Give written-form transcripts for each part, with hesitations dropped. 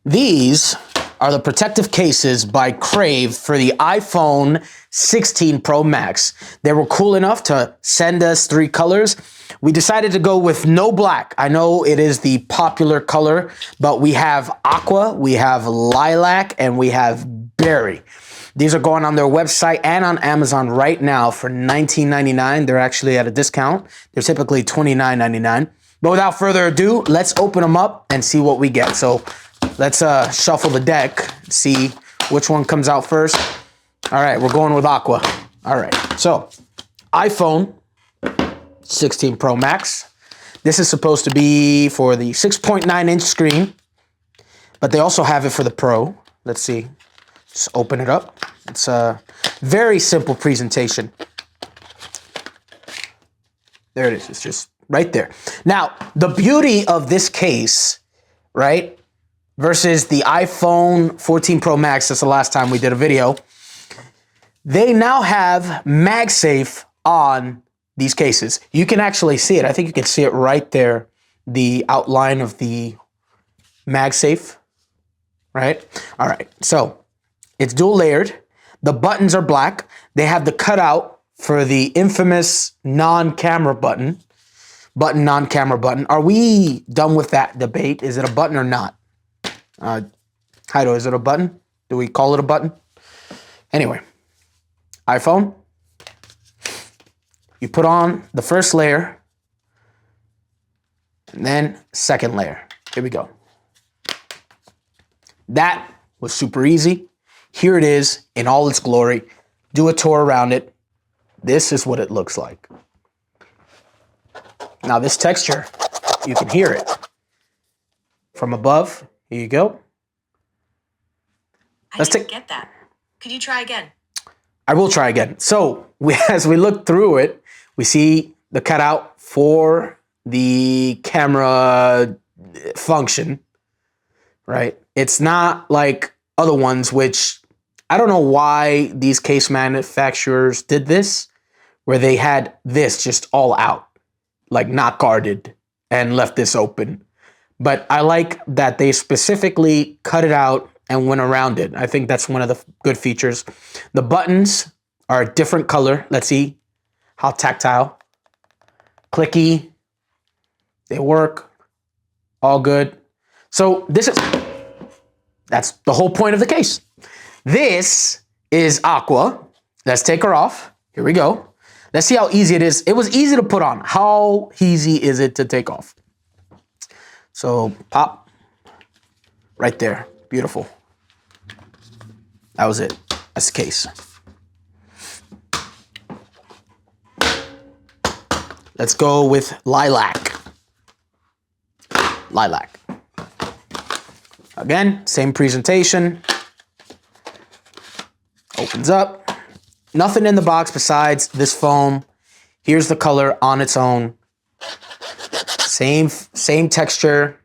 These are the protective cases by Crave for the iPhone 16 Pro Max. They were cool enough to send us 3 colors. We decided to go with no black. I know it is the popular color, but we have aqua, we have lilac, and we have berry. These are going on their website and on Amazon right now for $19.99. They're actually at a discount. They're typically $29.99. But without further ado, let's open them up and see what we get. So let's shuffle the deck, see which one comes out first. All right, we're going with aqua. All right, so iPhone 16 Pro Max. This is supposed to be for the 6.9-inch screen, but they also have it for the Pro. Let's see. Just open it up. It's a very simple presentation. There it is. It's just right there. Now, the beauty of this case, right, versus the iPhone 14 Pro Max, that's the last time we did a video, they now have MagSafe on these cases. You can actually see it. I think you can see it right there, the outline of the MagSafe, right? All right, so it's dual layered. The buttons are black. They have the cutout for the infamous non-camera button. Non-camera button. Are we done with that debate? Is it a button or not? Heido, is it a button? Do we call it a button? Anyway, iPhone. You put on the first layer, and then second layer. Here we go. That was super easy. Here it is in all its glory. Do a tour around it. This is what it looks like. Now this texture, you can hear it from above. Here you go. I didn't get that. Could you try again? I will try again. So as we look through it, we see the cutout for the camera function, right? It's not like other ones, which I don't know why these case manufacturers did this, where they had this just all out, like not guarded, and left this open. But I like that they specifically cut it out and went around it. I think that's one of the good features. The buttons are a different color. Let's see how tactile, clicky, they work, all good. So that's the whole point of the case. This is aqua. Let's take her off. Here we go. Let's see how easy it is. It was easy to put on. How easy is it to take off? So pop, right there, beautiful. That was it, that's the case. Let's go with lilac. Lilac. Again, same presentation. Opens up. Nothing in the box besides this foam. Here's the color on its own. Same texture.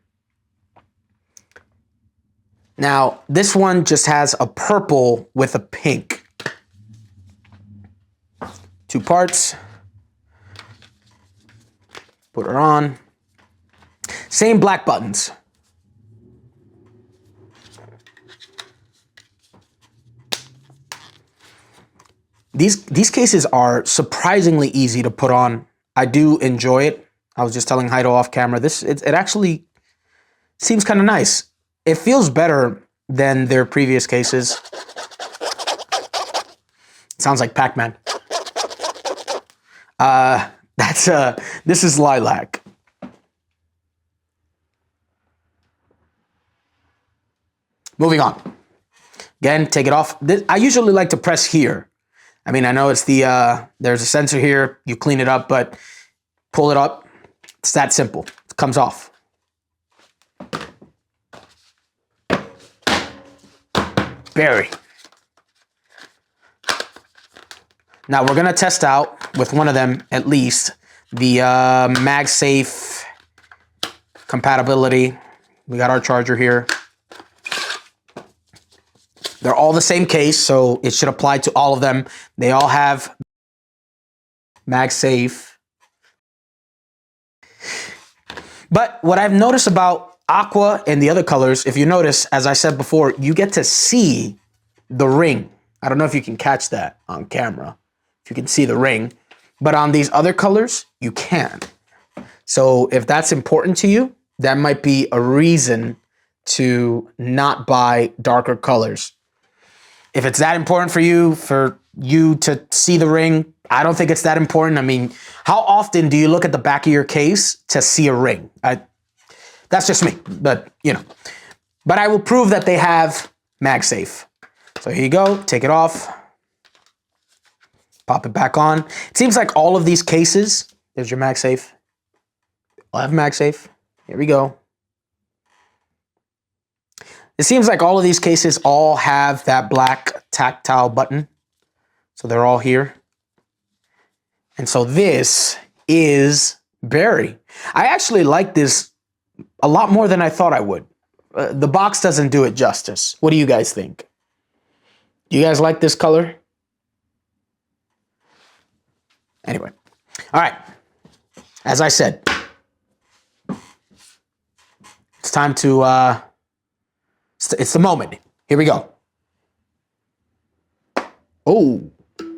Now, this one just has a purple with a pink. 2 parts. Put her on. Same black buttons. These cases are surprisingly easy to put on. I do enjoy it. I was just telling Heido off camera, it actually seems kind of nice. It feels better than their previous cases. It sounds like Pac-Man. This is lilac. Moving on. Again, take it off. I usually like to press here. I mean, I know it's there's a sensor here, you clean it up, but pull it up. It's that simple. It comes off. Berry. Now we're gonna test out with one of them at least the MagSafe compatibility. We got our charger here. They're all the same case, so it should apply to all of them. They all have MagSafe. But what I've noticed about aqua and the other colors, if you notice, as I said before, you get to see the ring. I don't know if you can catch that on camera, if you can see the ring, but on these other colors, you can't. So if that's important to you, that might be a reason to not buy darker colors. If it's that important for you to see the ring, I don't think it's that important. I mean, how often do you look at the back of your case to see a ring? That's just me, but you know. But I will prove that they have MagSafe. So here you go, take it off, pop it back on. It seems like all of these cases, there's your MagSafe. I'll have MagSafe. Here we go. It seems like all of these cases all have that black tactile button. So they're all here. And so this is Berry. I actually like this a lot more than I thought I would. The box doesn't do it justice. What do you guys think? Do you guys like this color? Anyway, all right. As I said, it's time to, it's the moment. Here we go. Oh,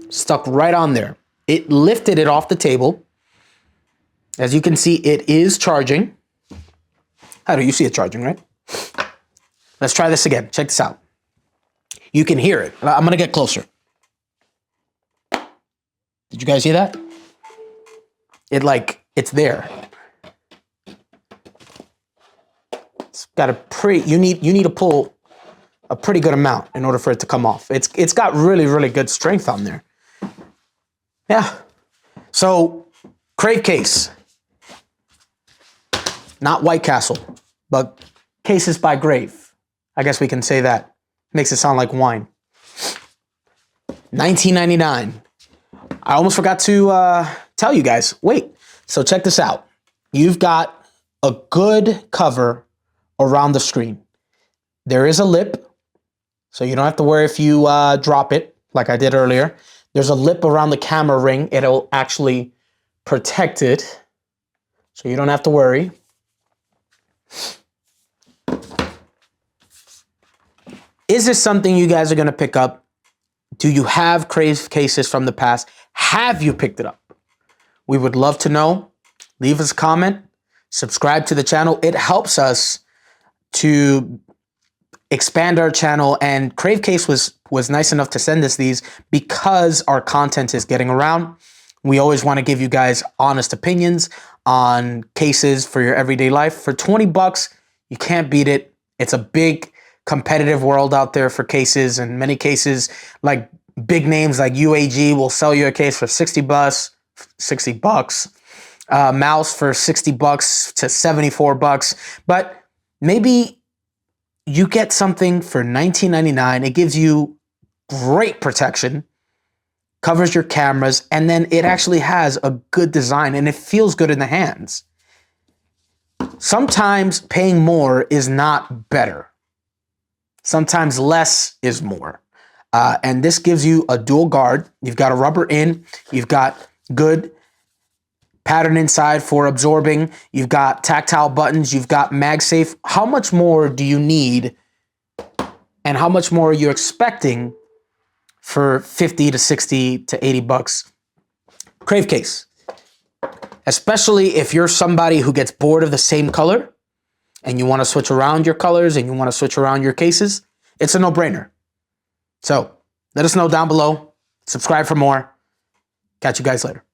stuck right on there. It lifted it off the table. As you can see, it is charging. How do you see it charging, right? Let's try this again. Check this out. You can hear it. I'm going to get closer. Did you guys hear that? It's there. It's got a pretty, you need to pull a pretty good amount in order for it to come off. It's got really, really good strength on there. Yeah. So, Crave Case. Not White Castle, but Cases by Grave. I guess we can say that. Makes it sound like wine. $19.99. I almost forgot to tell you guys. Wait. So check this out. You've got a good cover around the screen. There is a lip, so you don't have to worry if you drop it, like I did earlier. There's a lip around the camera ring. It'll actually protect it, so you don't have to worry. Is this something you guys are going to pick up? Do you have Crave Cases from the past? Have you picked it up? We would love to know. Leave us a comment. Subscribe to the channel. It helps us to expand our channel, and Crave Case was nice enough to send us these because our content is getting around. We always want to give you guys honest opinions on cases for your everyday life. For 20 bucks, you can't beat it. It's a big competitive world out there for cases, and many cases like big names like UAG will sell you a case for 60 bucks, mouse for 60 bucks to 74 bucks. But maybe you get something for $19.99. It gives you great protection, covers your cameras, and then it actually has a good design and it feels good in the hands. Sometimes paying more is not better. Sometimes less is more. And this gives you a dual guard. You've got a rubber in, you've got good pattern inside for absorbing, you've got tactile buttons, you've got MagSafe. How much more do you need, and how much more are you expecting for 50 to 60 to 80 bucks? Crave Case. Especially if you're somebody who gets bored of the same color and you want to switch around your colors and you want to switch around your cases, it's a no-brainer. So let us know down below. Subscribe for more. Catch you guys later.